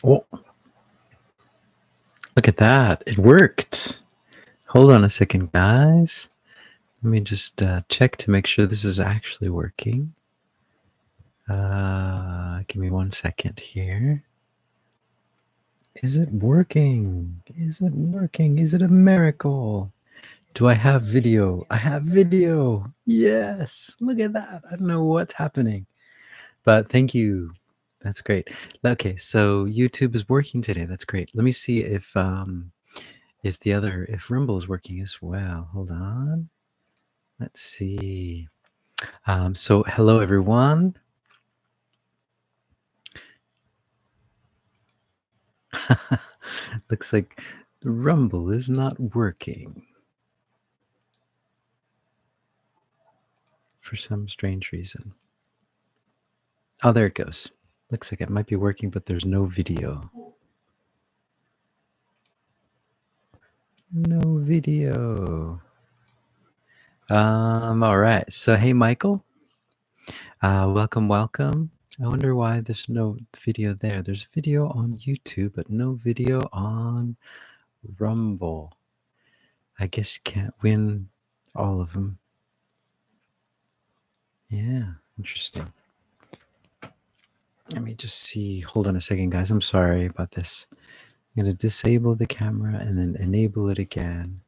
Oh, look at that. It worked. Hold on a second, guys. Let me just check to make sure this is actually working. Give me 1 second here. Is it working? Is it working? Is it a miracle? Do I have video? I have video. Yes. Look at that. I don't know what's happening. But thank you. That's great. Okay, so YouTube is working today. That's great. Let me see if Rumble is working as well. Hold on. Let's see. So hello everyone. Looks like the Rumble is not working for some strange reason. Oh, there it goes. Looks like it might be working, but there's no video. No video. All right. So hey, Michael. Welcome. I wonder why there's no video there. There's video on YouTube, but no video on Rumble. I guess you can't win all of them. Yeah, interesting. Let me just see. Hold on a second, guys. I'm sorry about this. I'm going to disable the camera and then enable it again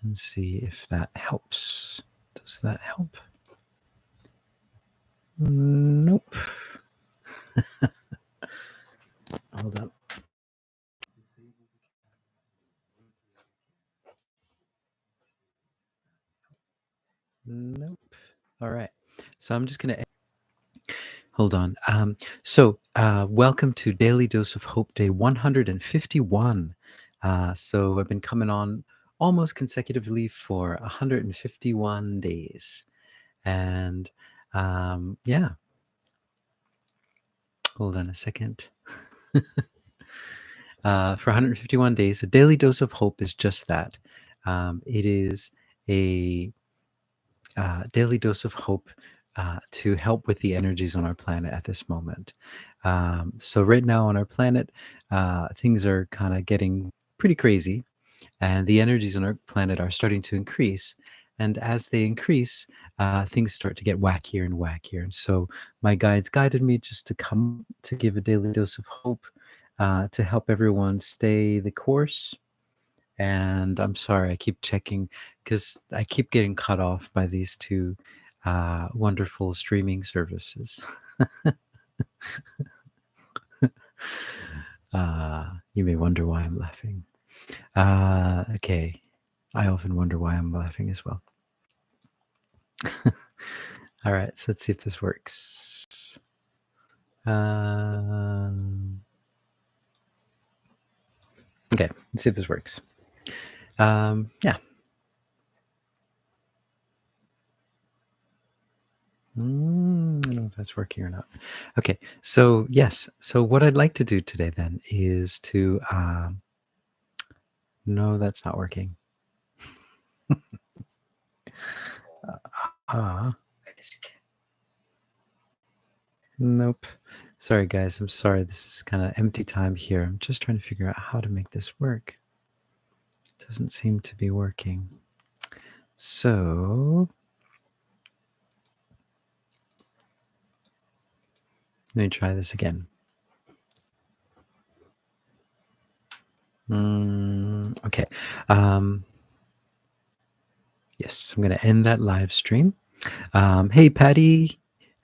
and see if that helps. Does that help? Nope. Hold on. Nope. All right. So I'm just going to hold on. Welcome to Daily Dose of Hope Day 151. So I've been coming on almost consecutively for 151 days. And yeah, hold on a second. For 151 days, a Daily Dose of Hope is just that. It is a daily dose of hope to help with the energies on our planet at this moment. So right now on our planet, things are kind of getting pretty crazy, and the energies on our planet are starting to increase. And as they increase, things start to get wackier and wackier. And so my guides guided me just to come to give a daily dose of hope to help everyone stay the course. And I'm sorry, I keep checking because I keep getting cut off by these two wonderful streaming services. You may wonder why I'm laughing. Okay, I often wonder why I'm laughing as well. All right, so let's see if this works. Okay, let's see if this works. Yeah. I don't know if that's working or not. Okay, so yes. So what I'd like to do today then is to no, that's not working. Nope. Sorry, guys. I'm sorry. This is kind of empty time here. I'm just trying to figure out how to make this work. It doesn't seem to be working. So let me try this again. Okay. Yes, I'm going to end that live stream. Hey, Patty.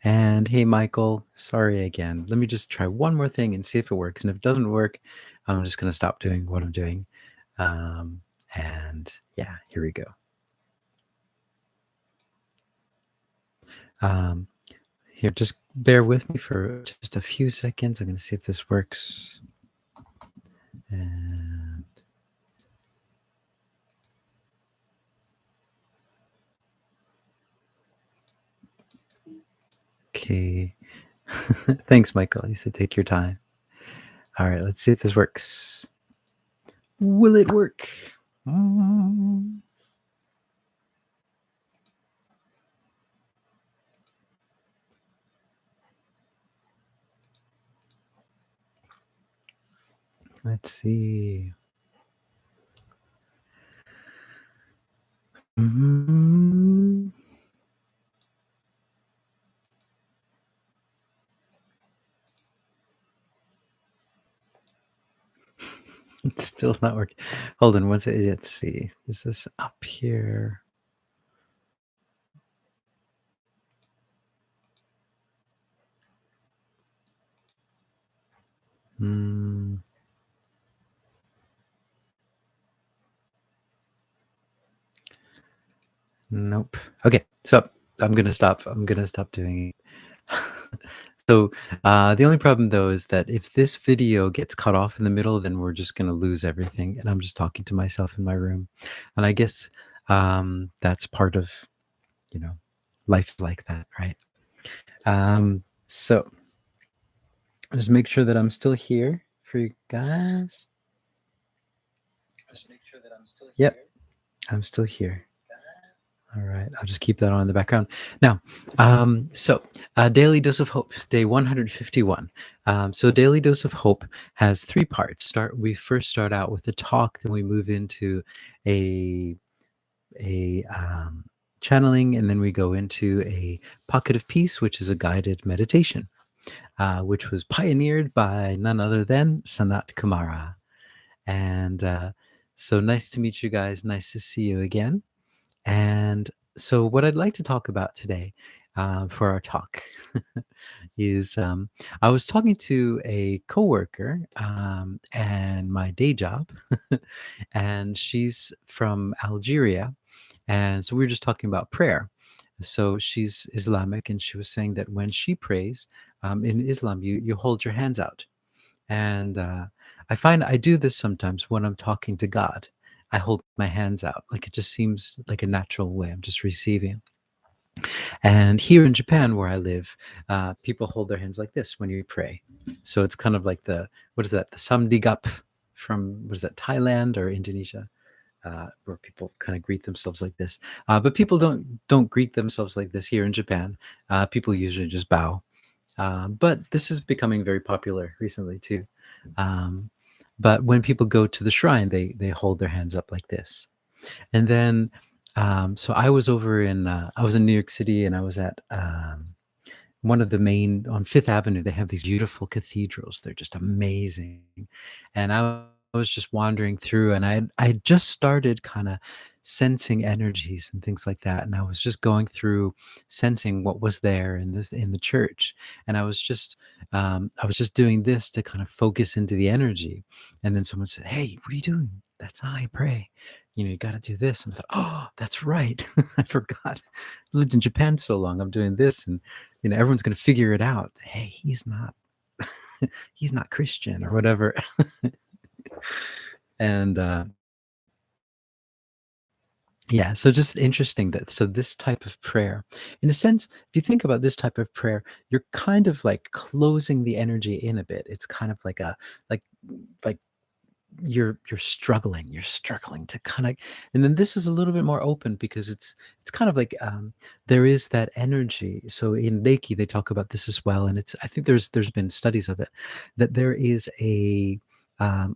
And hey, Michael. Sorry again. Let me just try one more thing and see if it works. And if it doesn't work, I'm just going to stop doing what I'm doing. And yeah, here we go. Here, just bear with me for just a few seconds. I'm going to see if this works. And okay. Thanks, Michael. You said take your time. All right, let's see if this works. Will it work? Let's see. Mhm. It's still not working. Hold on one second. Let's see. Is this up here? Mm, nope. Okay, so I'm gonna stop doing it. So the only problem though is that if this video gets cut off in the middle, then we're just gonna lose everything, and I'm just talking to myself in my room. And I guess that's part of, you know, life like that, right? So just make sure that I'm still here for you guys. Yep, I'm still here. All right, I'll just keep that on in the background. Now, Daily Dose of Hope, day 151. So Daily Dose of Hope has three parts. We first start out with the talk, then we move into a a channeling, and then we go into a pocket of peace, which is a guided meditation, which was pioneered by none other than Sanat Kumara. And so nice to meet you guys. Nice to see you again. And so, what I'd like to talk about today for our talk is I was talking to a coworker and my day job, and she's from Algeria. And so, we were just talking about prayer. So, she's Islamic, and she was saying that when she prays in Islam, you hold your hands out. And I find I do this sometimes when I'm talking to God. I hold my hands out. Like it just seems like a natural way. I'm just receiving. And here in Japan, where I live, people hold their hands like this when you pray. So it's kind of like what is that? The samdigap from, what is that, Thailand or Indonesia? Where people kind of greet themselves like this. But people don't greet themselves like this here in Japan. People usually just bow. But this is becoming very popular recently too. Um, but when people go to the shrine, they hold their hands up like this. And then, so I was in New York City, and I was at one of the main on Fifth Avenue. They have these beautiful cathedrals. They're just amazing. And I was just wandering through, and I had just started kind of sensing energies and things like that. And I was just going through sensing what was there in the church. And I was just doing this to kind of focus into the energy. And then someone said, "Hey, what are you doing? That's how I pray. You got to do this." And I thought, "Oh, that's right. I forgot. I lived in Japan so long. I'm doing this." And everyone's going to figure it out. Hey, he's not he's not Christian or whatever. And yeah, so just interesting that so this type of prayer, in a sense, if you think about this type of prayer, you're kind of like closing the energy in a bit. It's kind of like like you're struggling to kind of, and then this is a little bit more open because it's kind of like there is that energy. So in Reiki they talk about this as well, and it's, I think there's been studies of it, that there is a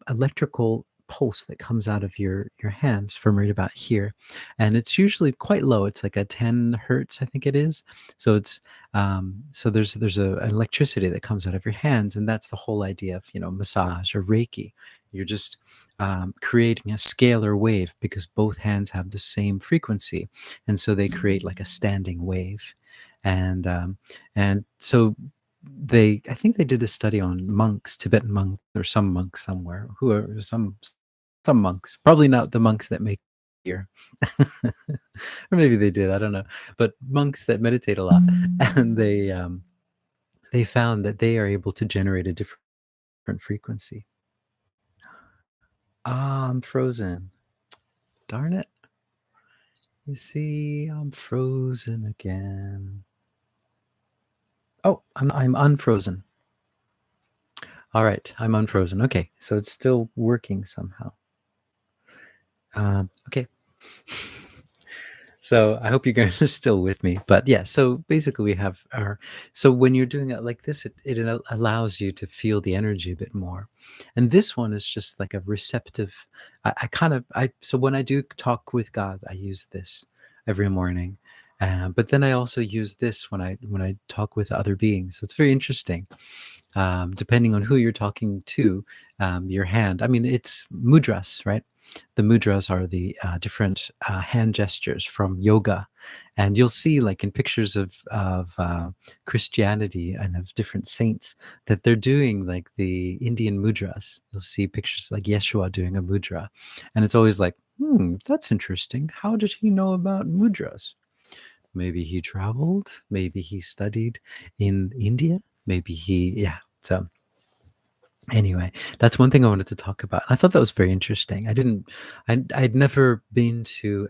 electrical pulse that comes out of your hands from right about here, and it's usually quite low. It's like a 10 hertz, I think it is. So it's so there's an electricity that comes out of your hands, and that's the whole idea of massage or Reiki. You're just creating a scalar wave because both hands have the same frequency, and so they create like a standing wave. And so I think they did a study on monks, Tibetan monks, or some monks somewhere, who are some monks, probably not the monks that make here, or maybe they did, I don't know, but monks that meditate a lot, and they found that they are able to generate a different frequency. Ah, I'm frozen. Darn it. You see, I'm frozen again. Oh, I'm unfrozen. All right, I'm unfrozen. Okay, so it's still working somehow. Okay. So I hope you guys are still with me. But yeah, so basically we have our, so when you're doing it like this, it allows you to feel the energy a bit more. And this one is just like a receptive, so when I do talk with God, I use this every morning. But then I also use this when I talk with other beings. So it's very interesting. Depending on who you're talking to, your hand. I mean, it's mudras, right? The mudras are the different hand gestures from yoga, and you'll see, like in pictures of Christianity and of different saints, that they're doing like the Indian mudras. You'll see pictures like Yeshua doing a mudra, and it's always like, that's interesting. How did he know about mudras? Maybe he traveled. Maybe he studied in India. Maybe yeah. So anyway, that's one thing I wanted to talk about. I thought that was very interesting. I'd never been to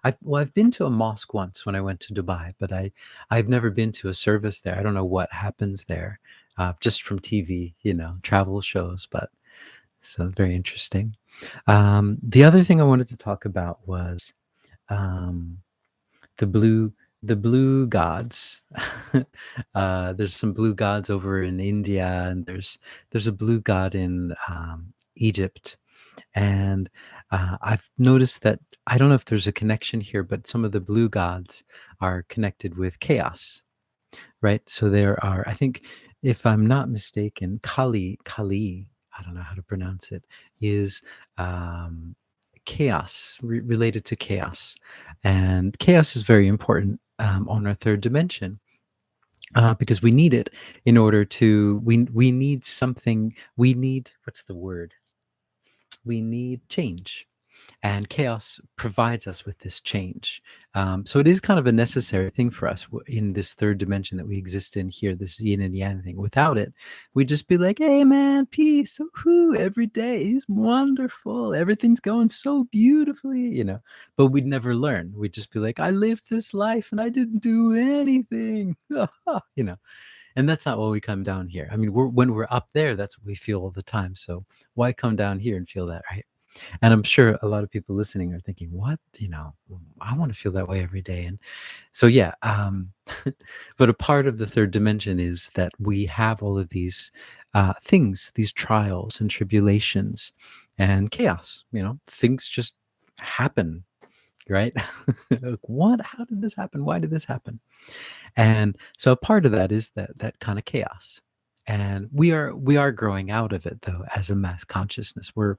I've been to a mosque once when I went to Dubai, but I've never been to a service there. I don't know what happens there, just from TV, travel shows, but so very interesting. The other thing I wanted to talk about was, um, the blue gods. There's some blue gods over in India, and there's a blue god in Egypt. And I've noticed that, I don't know if there's a connection here, but some of the blue gods are connected with chaos, right? So there are, I think, if I'm not mistaken, Kali, I don't know how to pronounce it, is um, chaos, related to chaos. And chaos is very important on our third dimension, because we need it in order to, we need something, we need, what's the word? We need change, and chaos provides us with this change. So it is kind of a necessary thing for us in this third dimension that we exist in here, this yin and yang thing. Without it, we'd just be like, hey man, peace, woohoo, every day is wonderful, everything's going so beautifully, but we'd never learn. We'd just be like, I lived this life and I didn't do anything. And that's not what we come down here. I mean, when we're up there, that's what we feel all the time. So why come down here and feel that, right? And I'm sure a lot of people listening are thinking, what, I want to feel that way every day. And so, yeah. But a part of the third dimension is that we have all of these things, these trials and tribulations and chaos, things just happen, right? Like, what, how did this happen? Why did this happen? And so a part of that is that kind of chaos. And we are growing out of it, though, as a mass consciousness. We're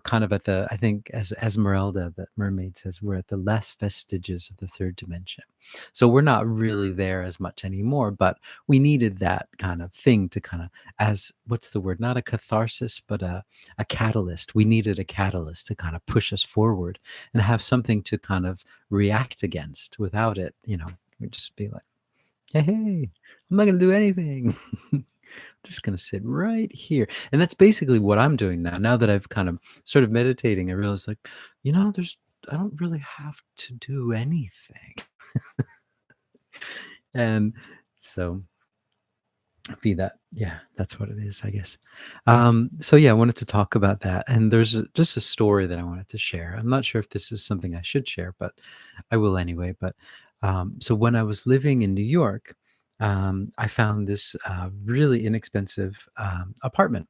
kind of at the, I think, as Esmeralda, the mermaid, says, we're at the last vestiges of the third dimension. So we're not really there as much anymore, but we needed that kind of thing to kind of, as, what's the word, not a catharsis, but a catalyst. We needed a catalyst to kind of push us forward and have something to kind of react against. Without it, we'd just be like, hey, I'm not going to do anything. I'm just going to sit right here. And that's basically what I'm doing now. Now that I've kind of sort of meditating, I realize, like, I don't really have to do anything. And so be that, yeah, that's what it is, I guess. So yeah, I wanted to talk about that. And there's just a story that I wanted to share. I'm not sure if this is something I should share, but I will anyway. But so when I was living in New York, I found this really inexpensive apartment.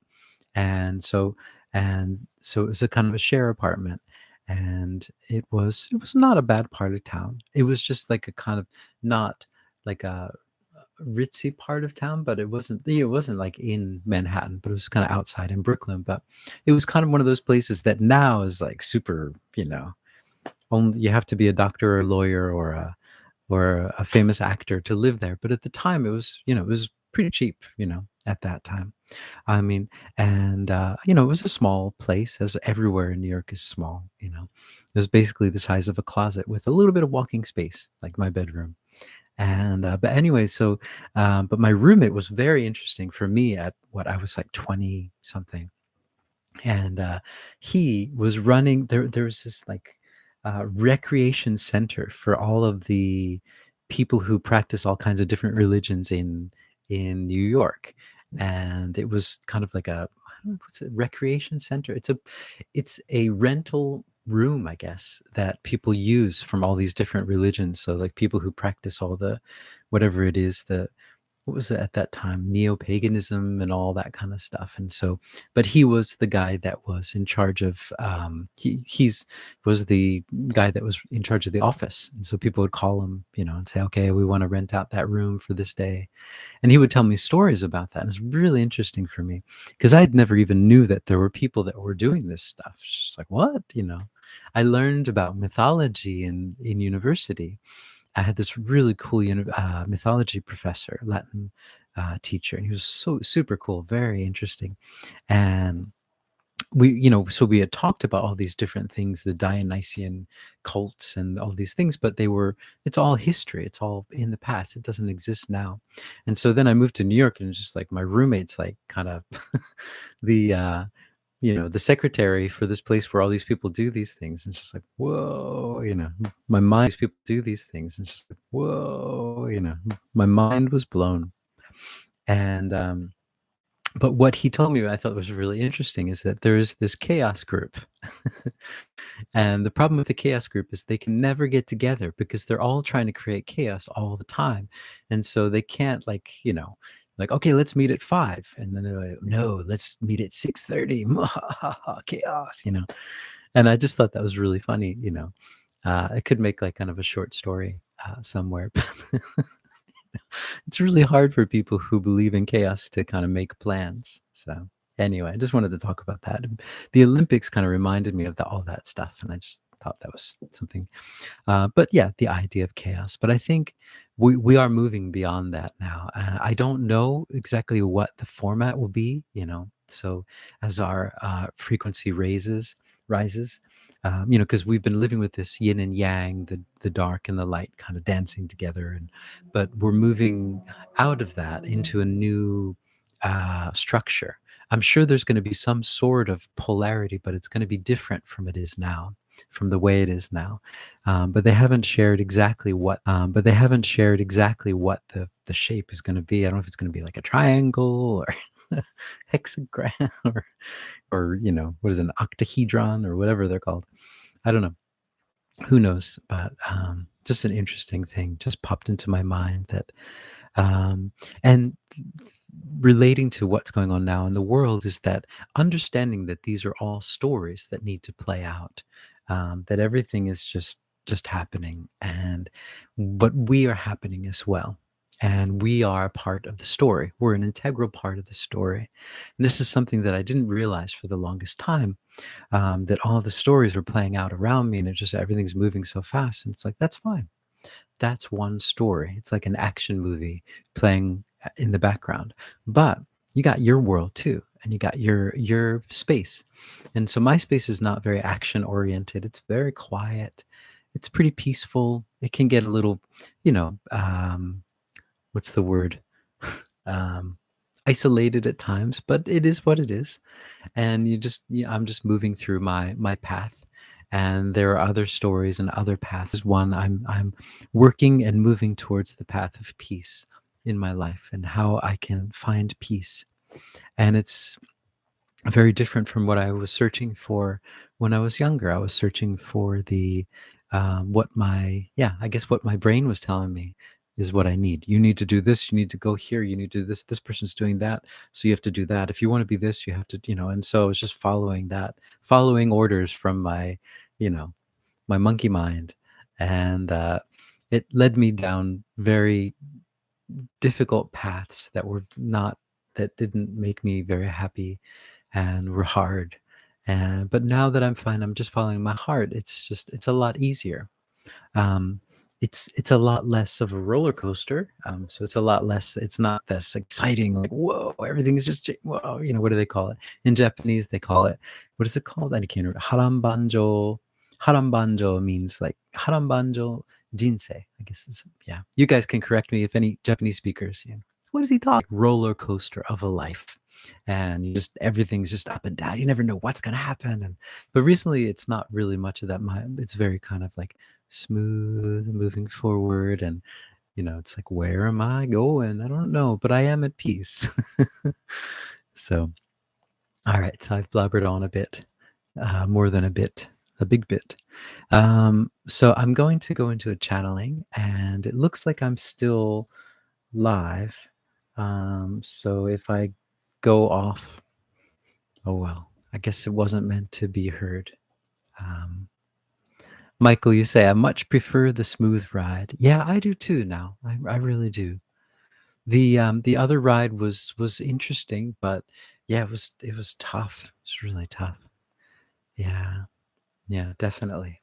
And so and so it was a kind of a share apartment, and it was not a bad part of town. It was just like a kind of, not like a ritzy part of town, but it wasn't like in Manhattan, but it was kind of outside in Brooklyn. But it was kind of one of those places that now is like super, only you have to be a doctor or a lawyer or a famous actor to live there. But at the time, it was pretty cheap, at that time. I mean, and it was a small place, as everywhere in New York is small. It was basically the size of a closet with a little bit of walking space, like my bedroom. And but anyway, so but my roommate was very interesting for me at what I was like 20 something. And he was running, there was this like recreation center for all of the people who practice all kinds of different religions in New York. And it was kind of like a, I don't know, what's it, recreation center. It's a rental room, I guess, that people use from all these different religions. So like people who practice all the whatever it is, the what was it at that time, neo-paganism and all that kind of stuff. And so, but he was the guy that was in charge of he's was the guy that was in charge of the office. And so people would call him, and say, okay, we want to rent out that room for this day. And he would tell me stories about that. And it's really interesting for me because I had never even knew that there were people that were doing this stuff. It's just like, what? I learned about mythology in university. I had this really cool mythology professor, Latin teacher, and he was so super cool, very interesting. And so we had talked about all these different things, the Dionysian cults and all these things, but it's all history. It's all in the past. It doesn't exist now. And so then I moved to New York, and it's just like my roommate's like kind of the the secretary for this place where all these people do these things. And it's just like, whoa, my mind, these people do these things. And it's just like, whoa, my mind was blown. And, but what he told me, I thought was really interesting, is that there's this chaos group. And the problem with the chaos group is they can never get together because they're all trying to create chaos all the time. And so they can't like, okay, let's meet at 5. And then they're like, no, let's meet at 6:30. Chaos. And I just thought that was really funny. It could make like kind of a short story somewhere. It's really hard for people who believe in chaos to kind of make plans. So anyway, I just wanted to talk about that. The Olympics kind of reminded me of all that stuff, and I just thought that was something. But yeah, the idea of chaos. But I think we are moving beyond that now. I don't know exactly what the format will be. So as our frequency rises, because we've been living with this yin and yang, the dark and the light kind of dancing together, but we're moving out of that into a new structure. I'm sure there's going to be some sort of polarity, but it's going to be different from the way it is now. But they haven't shared exactly what. The shape is going to be. I don't know if it's going to be like a triangle or hexagram or what is it, an octahedron or whatever they're called. I don't know. Who knows? But just an interesting thing just popped into my mind that and relating to what's going on now in the world is that understanding that these are all stories that need to play out, that everything is just happening, but we are happening as well. And we are a part of the story. We're an integral part of the story. And this is something that I didn't realize for the longest time, that all the stories are playing out around me, and it's just everything's moving so fast. And it's like, that's fine. That's one story. It's like an action movie playing in the background. But you got your world too, and you got your space. And so my space is not very action oriented. It's very quiet. It's pretty peaceful. It can get a little, what's the word? um, Isolated at times, but it is what it is. And I'm just moving through my path, and there are other stories and other paths. One, I'm working and moving towards the path of peace in my life and how I can find peace. And it's very different from what I was searching for when I was younger. I was searching for I guess what my brain was telling me is what I need. You need to do this. You need to go here. You need to do this. This person's doing that. So you have to do that. If you want to be this, you have to. And so I was just following orders from you know, my monkey mind. And it led me down very difficult paths that didn't make me very happy and were hard. But now that I'm fine, I'm just following my heart. It's a lot easier. Um, it's a lot less of a roller coaster. So it's a lot less. It's not this exciting, like, whoa, everything's just whoa. What do they call it in Japanese? They call it, what is it called? I can't remember. Harambanjo. Harambanjo means like harambanjo jinsei. I guess yeah. You guys can correct me if any Japanese speakers. What is he talking? Roller coaster of a life, and everything's just up and down. You never know what's gonna happen. But recently, it's not really much of that. It's very kind of like smooth, moving forward, and it's like, where am I going? I don't know, but I am at peace. So, all right. So I've blabbered on a bit, more than a bit. a big bit. So I'm going to go into a channeling, and it looks like I'm still live. So if I go off, oh well, I guess it wasn't meant to be heard. Um, Michael, you say I much prefer the smooth ride. Yeah, I do too. Now I really do. The other ride was interesting, but yeah, it was tough. It's really tough. Yeah, yeah, definitely.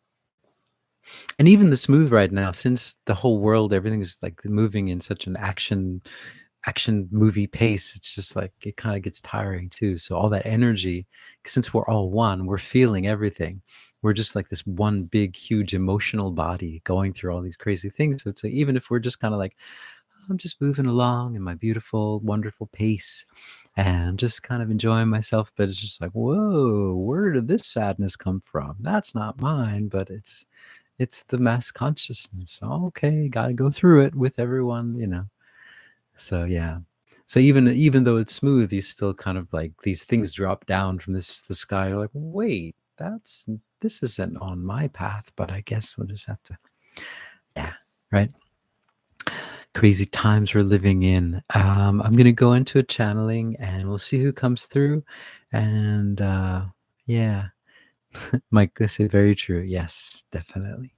And even the smooth ride now, since the whole world, everything's like moving in such an action movie pace, it's just like it kind of gets tiring too. So all that energy, since we're all one, we're feeling everything. We're just like this one big, huge emotional body going through all these crazy things. So it's like even if we're just kind of like, I'm just moving along in my beautiful, wonderful pace and just kind of enjoying myself. But it's just like, whoa, where did this sadness come from? That's not mine, but it's the mass consciousness. Okay, gotta go through it with everyone. So yeah. So even though it's smooth, you still kind of like these things drop down from the sky. You're like, wait, this isn't on my path, but I guess we'll just have to, yeah, right. Crazy times we're living in. I'm gonna go into a channeling and we'll see who comes through. And yeah, Mike, this is very true. Yes, definitely.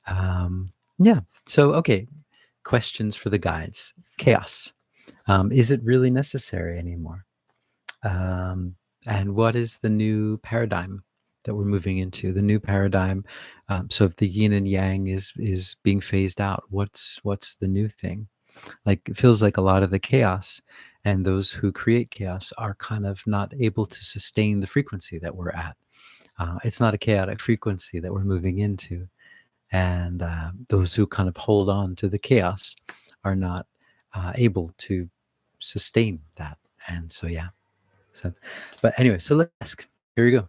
Um, yeah. So okay, questions for the guides. Chaos. Is it really necessary anymore? Um, and what is the new paradigm that we're moving into? The new paradigm. So if the yin and yang is being phased out, what's the new thing? Like it feels like a lot of the chaos and those who create chaos are kind of not able to sustain the frequency that we're at. It's not a chaotic frequency that we're moving into, and those who kind of hold on to the chaos are not able to sustain that. And so yeah. So, but anyway, so let's ask. Here we go.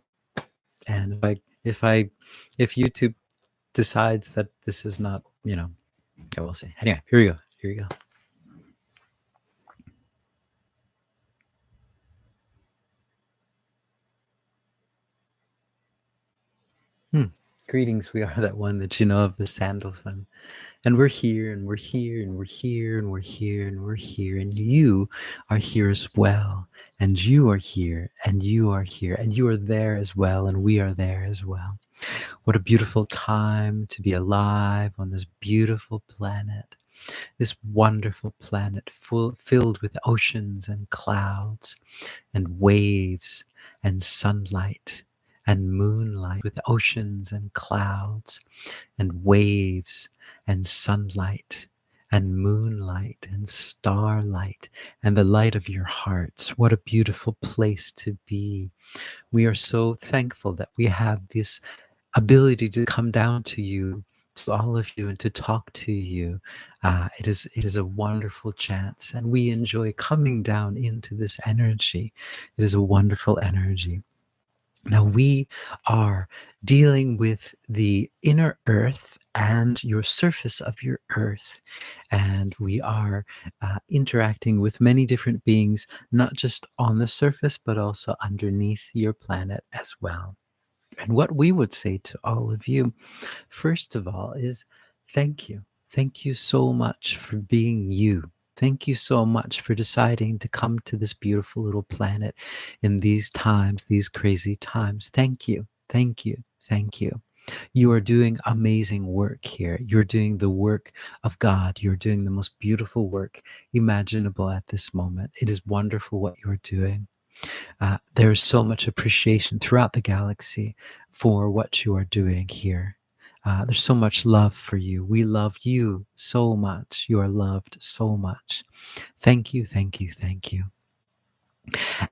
And if YouTube decides that this is not, yeah, we'll see. Anyway, here we go. Here we go. Hmm. Greetings. We are that one that you know of, the sandalphon. And we're here, and we're here, and we're here, and we're here, and we're here, and you are here as well. And you are here, and you are here, and you are there as well, and we are there as well. What a beautiful time to be alive on this beautiful planet. This wonderful planet filled with oceans and clouds and waves and sunlight and moonlight, with oceans and clouds and waves and sunlight and moonlight and starlight and the light of your hearts. What a beautiful place to be. We are so thankful that we have this ability to come down to you, to all of you, and to talk to you. It is a wonderful chance, and we enjoy coming down into this energy. It is a wonderful energy. Now we are dealing with the inner earth and your surface of your earth, and we are interacting with many different beings, not just on the surface, but also underneath your planet as well. And what we would say to all of you, first of all, is thank you. Thank you so much for being you. Thank you so much for deciding to come to this beautiful little planet in these times, these crazy times. Thank you. Thank you. Thank you. You are doing amazing work here. You're doing the work of God. You're doing the most beautiful work imaginable at this moment. It is wonderful what you're doing. There is so much appreciation throughout the galaxy for what you are doing here. There's so much love for you. We love you so much. You are loved so much. Thank you, thank you, thank you.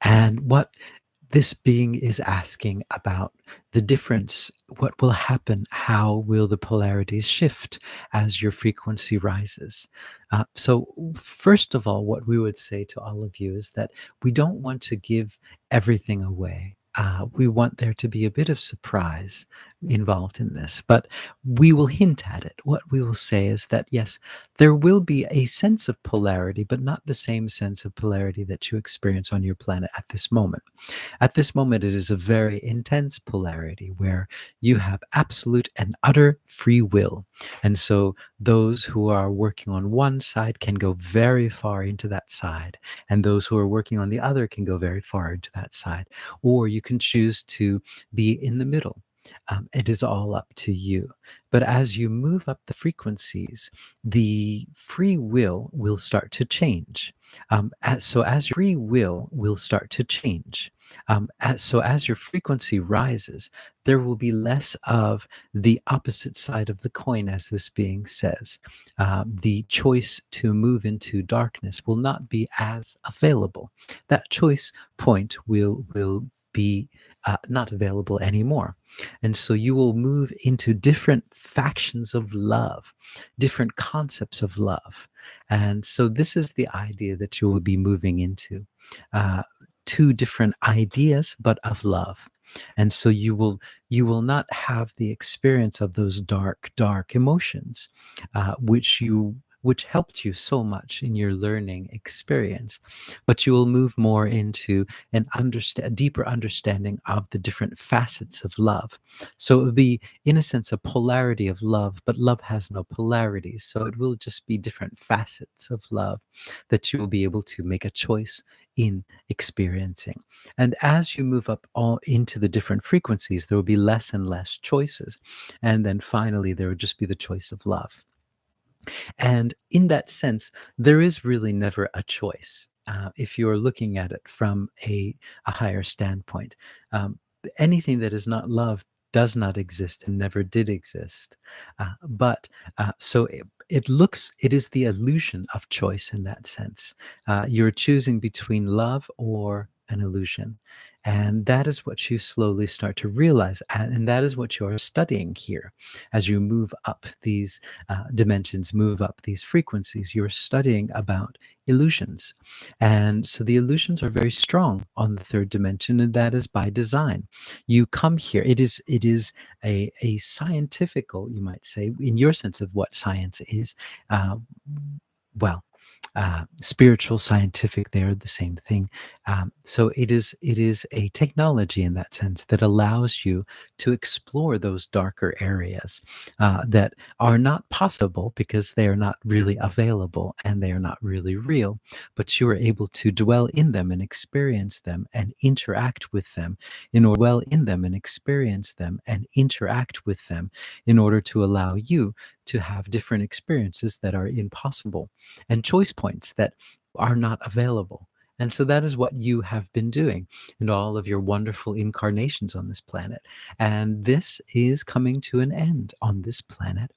And what this being is asking about the difference, what will happen, how will the polarities shift as your frequency rises. So first of all, what we would say to all of you is that we don't want to give everything away. We want there to be a bit of surprise. involved in this, but we will hint at it. What we will say is that, yes, there will be a sense of polarity, but not the same sense of polarity that you experience on your planet at this moment. At this moment, it is a very intense polarity where you have absolute and utter free will. And so those who are working on one side can go very far into that side, and those who are working on the other can go very far into that side. Or you can choose to be in the middle. It is all up to you. But as you move up the frequencies, the free will start to change. As your free will start to change. As your frequency rises, there will be less of the opposite side of the coin, as this being says. The choice to move into darkness will not be as available. That choice point will be not available anymore. And so you will move into different factions of love, different concepts of love. And so this is the idea that you will be moving into. Uh, Two different ideas, but of love. And so you will not have the experience of those dark emotions, which helped you so much in your learning experience, but you will move more into a deeper understanding of the different facets of love. So it would be, in a sense, a polarity of love, but love has no polarity. So it will just be different facets of love that you will be able to make a choice in experiencing. And as you move up all into the different frequencies, there will be less and less choices. And then finally, there will just be the choice of love. And in that sense, there is really never a choice. If you're looking at it from a higher standpoint, um, anything that is not love does not exist and never did exist. It is the illusion of choice in that sense. You're choosing between love or an illusion. And that is what you slowly start to realize. And that is what you're studying here as you move up these dimensions, move up these frequencies. You're studying about illusions. And so the illusions are very strong on the third dimension, and that is by design. You come here, it is a scientifical, you might say, in your sense of what science is. Uh, well, spiritual, scientific, they are the same thing. So it is a technology in that sense that allows you to explore those darker areas that are not possible because they are not really available and they are not really real, but you are able to dwell in them and experience them and interact with them in order to dwell in them and experience them and interact with them in order to allow you to have different experiences that are impossible and choice points that are not available. And so that is what you have been doing in all of your wonderful incarnations on this planet. And this is coming to an end on this planet.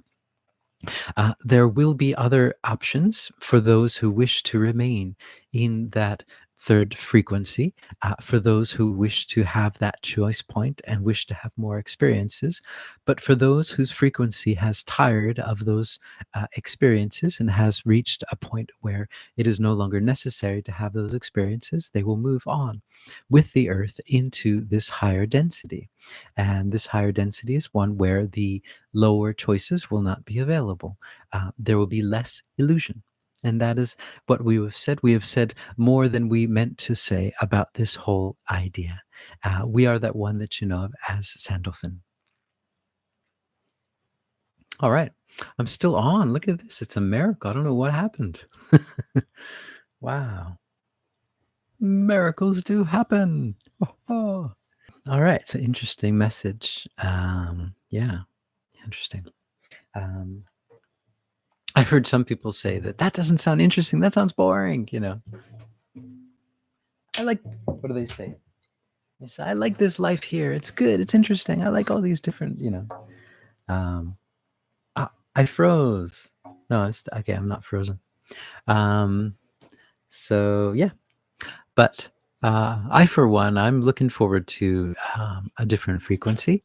There will be other options for those who wish to remain in that third frequency, for those who wish to have that choice point and wish to have more experiences. But for those whose frequency has tired of those experiences and has reached a point where it is no longer necessary to have those experiences, they will move on with the earth into this higher density. And this higher density is one where the lower choices will not be available. There will be less illusion. And that is what we have said. We have said more than we meant to say about this whole idea. We are that one that you know of as Sandalphon. All right. I'm still on. Look at this. It's a miracle. I don't know what happened. Wow. Miracles do happen. Oh, oh. All right. It's an interesting message. Yeah. Interesting. Um, I've heard some people say that doesn't sound interesting. That sounds boring. I like, what do they say? They say, I like this life here. It's good. It's interesting. I like all these different. Um, I froze. No, it's okay. I'm not frozen. Um, so yeah, but I, for one, I'm looking forward to a different frequency.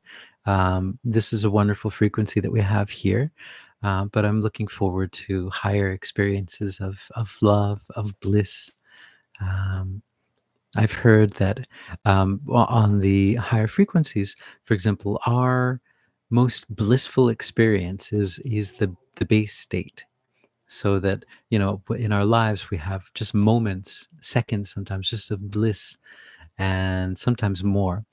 This is a wonderful frequency that we have here. But I'm looking forward to higher experiences of love, of bliss. Um, I've heard that on the higher frequencies, for example, our most blissful experience is the base state. So that, in our lives we have just moments, seconds, sometimes just of bliss, and sometimes more.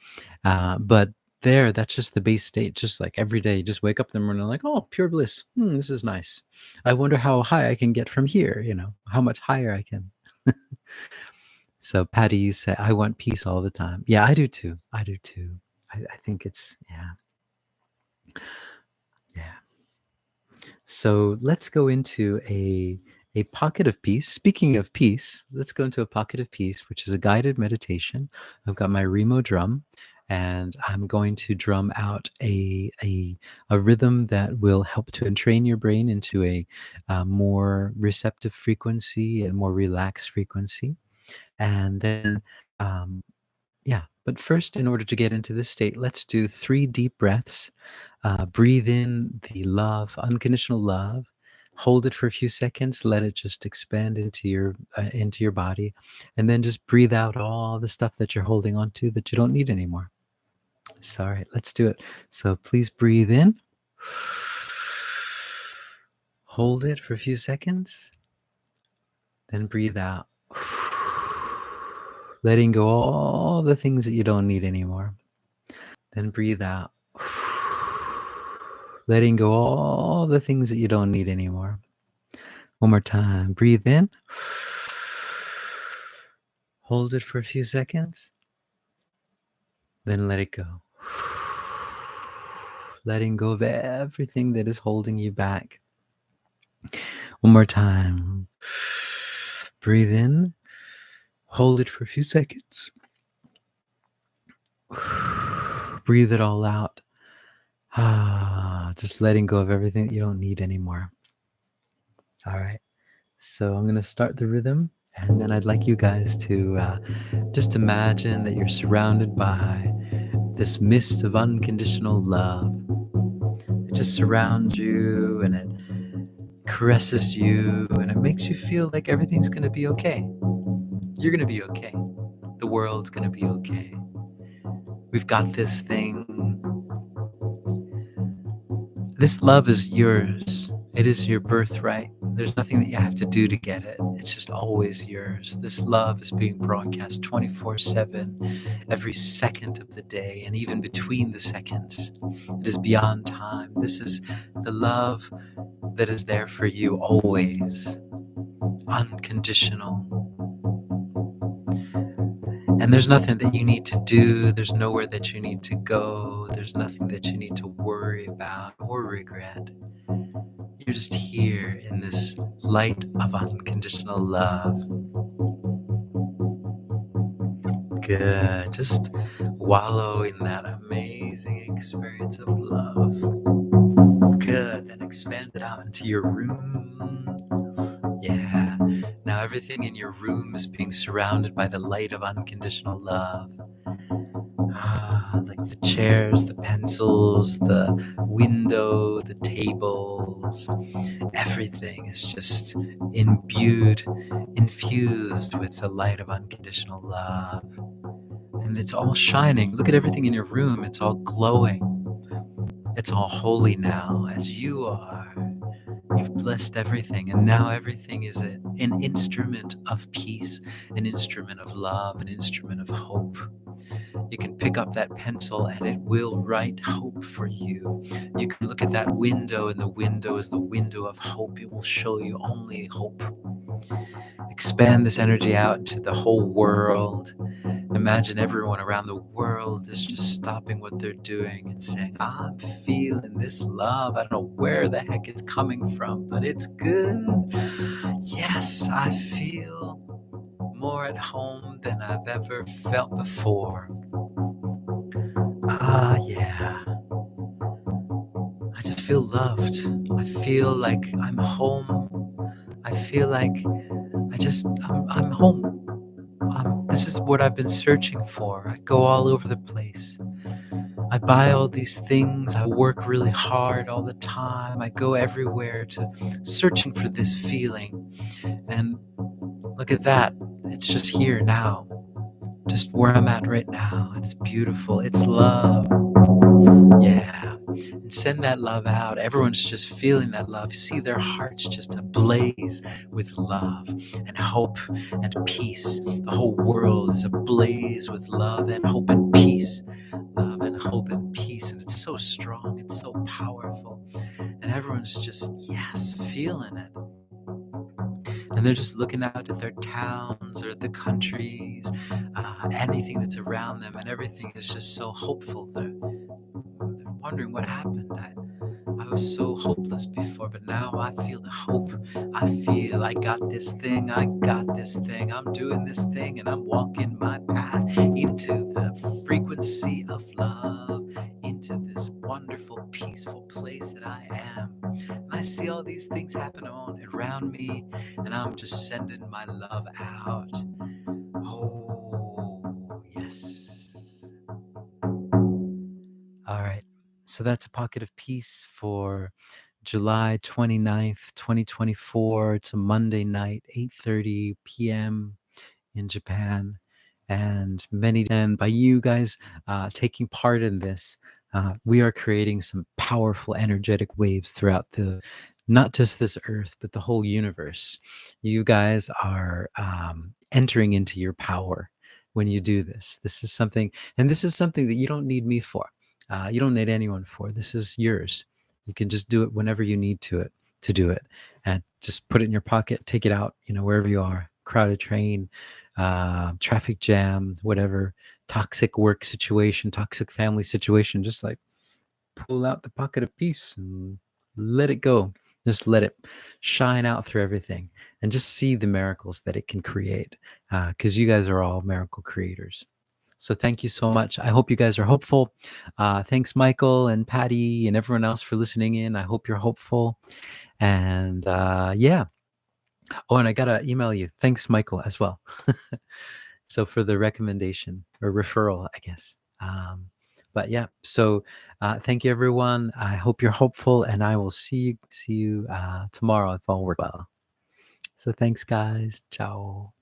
But that's just the base state. Just like every day, you just wake up in the morning like, oh, pure bliss. This is nice. I wonder how high I can get from here. How much higher I can. So Patty, you say, I want peace all the time. Yeah, I do too. I do too. I think it's, yeah, yeah. So let's go into a pocket of peace. Speaking of peace, let's go into a pocket of peace, which is a guided meditation. I've got my Remo drum, and I'm going to drum out a rhythm that will help to entrain your brain into a more receptive frequency and more relaxed frequency. And then, yeah. But first, in order to get into this state, let's do 3 deep breaths. Breathe in the love, unconditional love. Hold it for a few seconds. Let it just expand into your body, and then just breathe out all the stuff that you're holding on to that you don't need anymore. So, all right, let's do it. So please breathe in. Hold it for a few seconds. Then breathe out. Letting go all the things that you don't need anymore. Then breathe out. Letting go all the things that you don't need anymore. One more time. Breathe in. Hold it for a few seconds. Then let it go. Letting go of everything that is holding you back. One more time. Breathe in. Hold it for a few seconds. Breathe it all out. Just letting go of everything that you don't need anymore. All right. So I'm going to start the rhythm, and then I'd like you guys to just imagine that you're surrounded by this mist of unconditional love. It just surrounds you, and it caresses you, and it makes you feel like everything's going to be okay. You're going to be okay. The world's going to be okay. We've got this thing. This love is yours. It is your birthright. There's nothing that you have to do to get it. It's just always yours. This love is being broadcast 24/7, every second of the day, and even between the seconds. It is beyond time. This is the love that is there for you always, unconditional. And there's nothing that you need to do. There's nowhere that you need to go. There's nothing that you need to worry about or regret. You're just here in this light of unconditional love. Good. Just wallow in that amazing experience of love. Good. Then expand it out into your room. Yeah. Now everything in your room is being surrounded by the light of unconditional love. Like the chairs, the pencils, the window, the tables, everything is just infused with the light of unconditional love. And it's all shining. Look at everything in your room. It's all glowing. It's all holy now, as you are. You've blessed everything, and now everything is an instrument of peace, an instrument of love, an instrument of hope. You can pick up that pencil and it will write hope for you. You can look at that window, and the window is the window of hope. It will show you only hope. Expand this energy out into the whole world. Imagine everyone around the world is just stopping what they're doing and saying, I'm feeling this love. I don't know where the heck it's coming from, but it's good. Yes, I feel more at home than I've ever felt before. Yeah. I just feel loved. I feel like I'm home. I feel like I'm home. This is what I've been searching for. I go all over the place. I buy all these things. I work really hard all the time. I go everywhere to searching for this feeling. And look at that. It's just here now. Just where I'm at right now. And it's beautiful. It's love. Yeah. and send that love out. Everyone's just feeling that love. See their hearts just ablaze with love and hope and peace. The whole world is ablaze with love and hope and peace. Love and hope and peace. And it's so strong, it's so powerful. And everyone's just, yes, feeling it. And they're just looking out at their towns or the countries, anything that's around them, and everything is just so hopeful. They're wondering what happened. I was so hopeless before, but now I feel the hope. I feel I got this thing, I got this thing, I'm doing this thing, and I'm walking my path into the frequency of love, into this wonderful, peaceful place that I am. And I see all these things happen on around me, and I'm just sending my love out. Oh, yes. All right. So that's a pocket of peace for July 29th, 2024. It's a Monday night, 8:30 p.m. in Japan. And by you guys taking part in this, we are creating some powerful energetic waves throughout not just this earth, but the whole universe. You guys are entering into your power when you do this. This is something that you don't need me for. You don't need anyone for. This is yours. You can just do it whenever you need to do it, and just put it in your pocket, take it out, wherever you are, crowded train, traffic jam, whatever, toxic work situation, toxic family situation. Just like pull out the pocket of peace and let it go. Just let it shine out through everything, and just see the miracles that it can create, because you guys are all miracle creators. So thank you so much. I hope you guys are hopeful. Thanks, Michael and Patty and everyone else for listening in. I hope you're hopeful. And yeah. Oh, and I got to email you. Thanks, Michael, as well. So for the recommendation or referral, I guess. But yeah, so thank you, everyone. I hope you're hopeful, and I will see you tomorrow if all works well. So thanks, guys. Ciao.